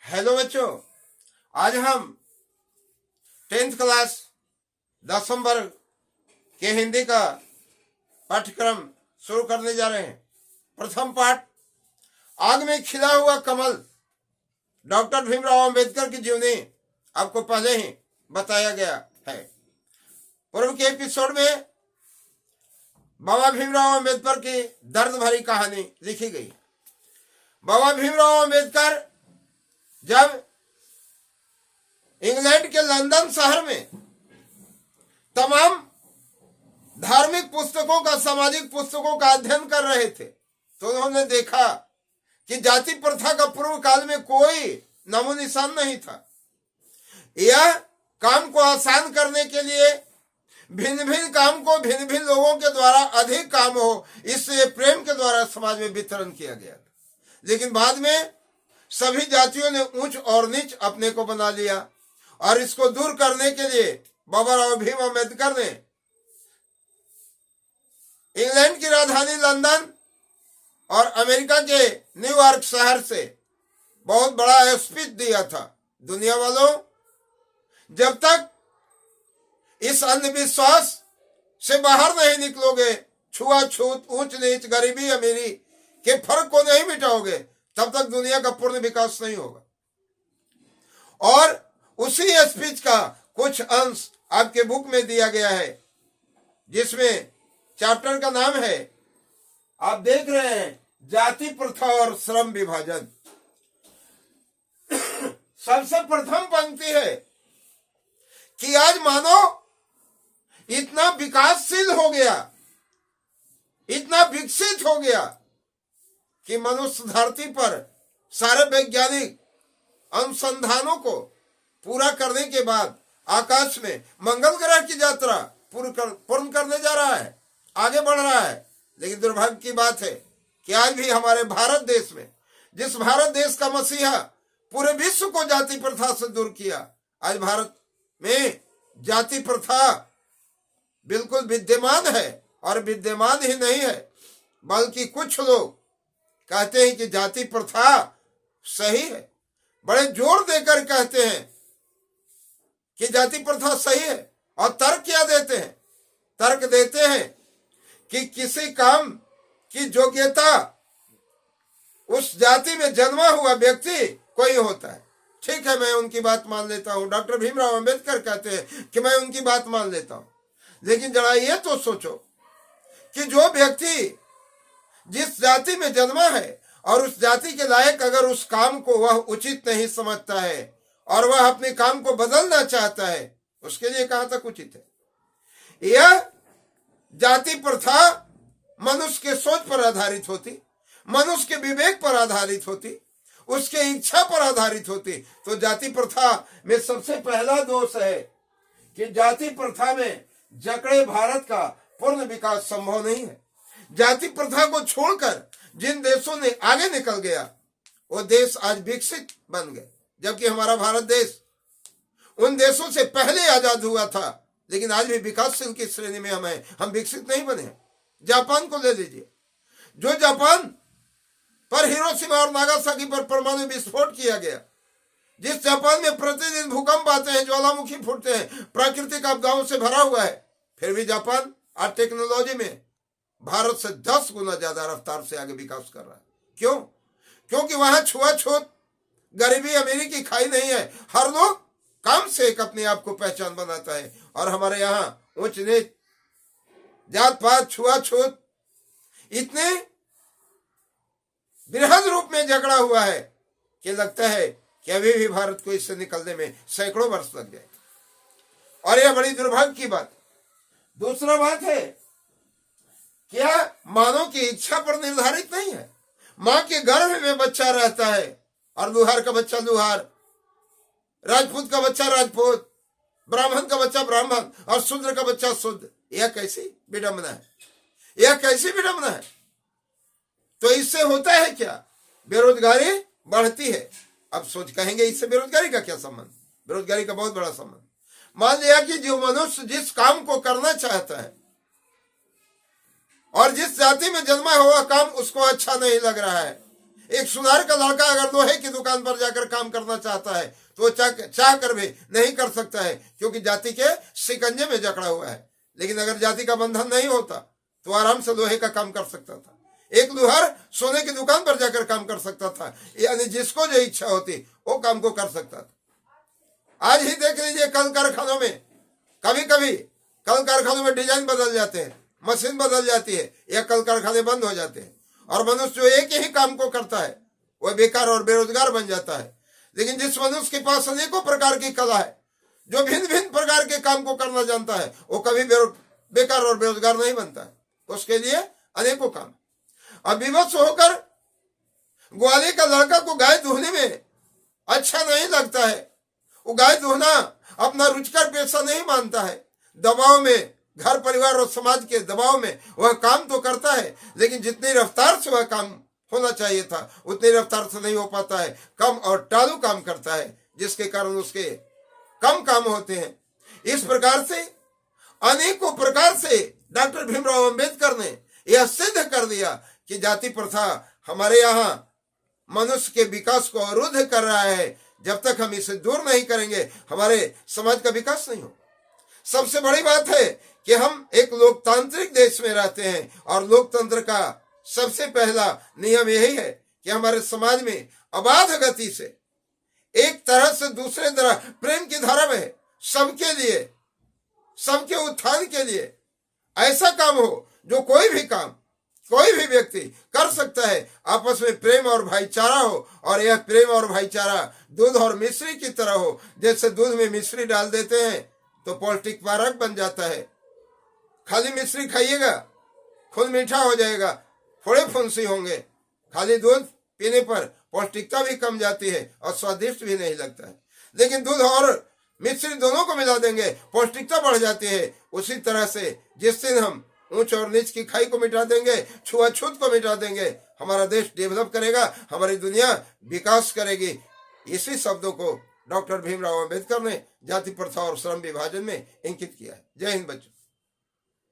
Hello बच्चों, आज हम 10th क्लास 10वीं वर्ग के हिंदी का पाठ्यक्रम शुरू करने जा रहे हैं। प्रथम पाठ, आग में खिला हुआ कमल। डॉक्टर भीमराव अंबेडकर की जीवनी आपको पहले ही बताया गया है। पूर्व के एपिसोड में बाबा भीमराव अंबेडकर की दर्द भरी कहानी लिखी गई। बाबा भीमराव अंबेडकर जब इंग्लैंड के लंदन शहर में तमाम धार्मिक पुस्तकों का, सामाजिक पुस्तकों का अध्ययन कर रहे थे, तो उन्होंने देखा कि जाति प्रथा का पूर्व काल में कोई नामो निशान नहीं था। यह काम को आसान करने के लिए भिन्न भिन्न काम को भिन्न भिन्न लोगों के द्वारा अधिक काम हो, इससे प्रेम के द्वारा समाज में वितरण किया गया था। लेकिन बाद में सभी जातियों ने ऊंच और नीच अपने को बना लिया और इसको दूर करने के लिए बाबा राव भीम अम्बेडकर ने इंग्लैंड की राजधानी लंदन और अमेरिका के न्यूयॉर्क शहर से बहुत बड़ा स्पीच दिया था। दुनिया वालों, जब तक इस अंधविश्वास से बाहर नहीं निकलोगे, छुआछूत, ऊंच नीच, गरीबी अमीरी के फर्क को नहीं मिटाओगे, तब तक दुनिया का पूर्ण विकास नहीं होगा। और उसी स्पीच का कुछ अंश आपके बुक में दिया गया है, जिसमें चैप्टर का नाम है, आप देख रहे हैं, जाति प्रथा और श्रम विभाजन। सबसे प्रथम पंक्ति है कि आज मानव इतना विकासशील हो गया, इतना विकसित हो गया कि मनुष्य धरती पर सारे वैज्ञानिक अनुसंधानों को पूरा करने के बाद आकाश में मंगल ग्रह की यात्रा पूर्ण करने जा रहा है, आगे बढ़ रहा है। लेकिन दुर्भाग्य की बात है कि आज भी हमारे भारत देश में, जिस भारत देश का मसीहा पूरे विश्व को जाति प्रथा से दूर किया, आज भारत में जाति प्रथा बिल्कुल विद्यमान है। और विद्यमान ही नहीं है, बल्कि कुछ लोग कहते हैं कि जाति प्रथा सही है, बड़े जोर देकर कहते हैं कि जाति प्रथा सही है। और तर्क क्या देते हैं? तर्क देते हैं कि किसी काम की योग्यता उस जाति में जन्मा हुआ व्यक्ति कोई होता है। ठीक है, मैं उनकी बात मान लेता हूं। डॉक्टर भीमराव अंबेडकर कहते हैं कि मैं उनकी बात मान लेता हूं। लेकिन जरा ये तो सोचो कि जो व्यक्ति जिस जाति में जन्मा है और उस जाति के लायक अगर उस काम को वह उचित नहीं समझता है और वह अपने काम को बदलना चाहता है, उसके लिए कहां तक उचित है? यह जाति प्रथा मनुष्य के सोच पर आधारित होती, मनुष्य के विवेक पर आधारित होती, उसके इच्छा पर आधारित होती। तो जाति प्रथा में सबसे पहला दोष है कि जाति प्रथा में जकड़े भारत का पूर्ण विकास संभव नहीं है। जाति प्रथा को छोड़कर जिन देशों ने आगे निकल गया, वो देश आज विकसित बन गए, जबकि हमारा भारत देश उन देशों से पहले आजाद हुआ था, लेकिन आज भी विकासशील की श्रेणी में हम विकसित नहीं बने। जापान को ले लीजिए, जो जापान पर हिरोशिमा और नागासाकी पर परमाणु विस्फोट किया गया, जिस जापान में प्रतिदिन भूकंप आते हैं, ज्वालामुखी फूटते हैं, प्राकृतिक आपदाओं से भरा हुआ है, फिर भी जापान आज टेक्नोलॉजी में भारत से 10 गुना ज्यादा रफ्तार से आगे विकास कर रहा है। क्यों? क्योंकि वहां छुआछूत, गरीबी अमीरी की खाई नहीं है। हर लोग काम से एक अपने आप को पहचान बनाता है। और हमारे यहाँ उच्च नीच, जात पात, छुआछूत इतने बृहद रूप में झगड़ा हुआ है कि लगता है कि अभी भी भारत को इससे निकलने में सैकड़ों वर्ष लग जाए। और यह बड़ी दुर्भाग्य की बात। दूसरा बात है, क्या मानव की इच्छा पर निर्धारित नहीं है? मां के गर्भ में बच्चा रहता है और लुहार का बच्चा लुहार, राजपूत का बच्चा राजपूत, ब्राह्मण का बच्चा ब्राह्मण और शूद्र का बच्चा शूद्र। यह कैसी विडंबना है? यह कैसी विडंबना है? तो इससे होता है क्या? बेरोजगारी बढ़ती है। अब सोच कहेंगे इससे बेरोजगारी का क्या संबंध? बेरोजगारी का बहुत बड़ा संबंध। मान लिया कि जो मनुष्य जिस काम को करना चाहता है और जिस जाति में जन्मा हुआ काम उसको अच्छा नहीं लग रहा है, एक सुनार का लड़का अगर लोहे की दुकान पर जाकर काम करना चाहता है तो वो चाह कर भी नहीं कर सकता है, क्योंकि जाति के शिकंजे में जकड़ा हुआ है। लेकिन अगर जाति का बंधन नहीं होता तो आराम से लोहे का काम कर सकता था। एक लुहार सोने की दुकान पर जाकर काम कर सकता था, यानी जिसको जो इच्छा होती वो काम को कर सकता था। आज ही देख लीजिए कल कारखानों में, कभी कभी कल कारखानों में डिजाइन बदल जाते हैं, मशीन बदल जाती है, या कल कारखाने बंद हो जाते हैं, और मनुष्य जो एक ही काम को करता है वह बेकार और बेरोजगार बन जाता है। लेकिन जिस मनुष्य के पास अनेकों प्रकार की कला है, जो भिन्न भिन्न प्रकार के काम को करना जानता है, वो कभी बेकार और बेरोजगार नहीं बनता है। उसके लिए अनेकों काम। अब विवश होकर ग्वाले का लड़का को गाय दुहने में अच्छा नहीं लगता है, वो गाय दुहना अपना रुचिकर पेशा नहीं मानता है। दबाव में, घर परिवार और समाज के दबाव में वह काम तो करता है, लेकिन जितनी रफ्तार से वह काम होना चाहिए था उतनी रफ्तार से नहीं हो पाता है। कम और टालू काम करता है, जिसके कारण उसके कम काम होते हैं। इस प्रकार से अनेकों प्रकार से डॉक्टर भीमराव अंबेडकर ने यह सिद्ध कर दिया कि जाति प्रथा हमारे यहाँ मनुष्य के विकास को अवरुद्ध कर रहा है। जब तक हम इसे दूर नहीं करेंगे हमारे समाज का विकास नहीं हो। सबसे बड़ी बात है कि हम एक लोकतांत्रिक देश में रहते हैं, और लोकतंत्र का सबसे पहला नियम यही है कि हमारे समाज में अबाध गति से, एक तरह से दूसरे तरह प्रेम की धारा में सबके लिए, सबके उत्थान के लिए ऐसा काम हो जो कोई भी काम कोई भी व्यक्ति कर सकता है। आपस में प्रेम और भाईचारा हो, और यह प्रेम और भाईचारा दूध और मिश्री की तरह हो। जैसे दूध में मिश्री डाल देते हैं तो पौष्टिक पारक बन जाता है। खाली मिश्री खाइएगा खून मीठा हो जाएगा, थोड़े फुंसी होंगे। खाली दूध पीने पर पौष्टिकता भी कम जाती है और स्वादिष्ट भी नहीं लगता है। लेकिन दूध और मिश्री दोनों को मिला देंगे, पौष्टिकता बढ़ जाती है। उसी तरह से जिस दिन हम ऊंच और नीच की खाई को मिटा देंगे, छुआछूत को मिटा देंगे, हमारा देश डेवलप करेगा, हमारी दुनिया विकास करेगी। इसी शब्दों को डॉक्टर भीमराव अंबेडकर ने जाति प्रथा और श्रम विभाजन में इंकित किया है। जय हिंद बच्चों।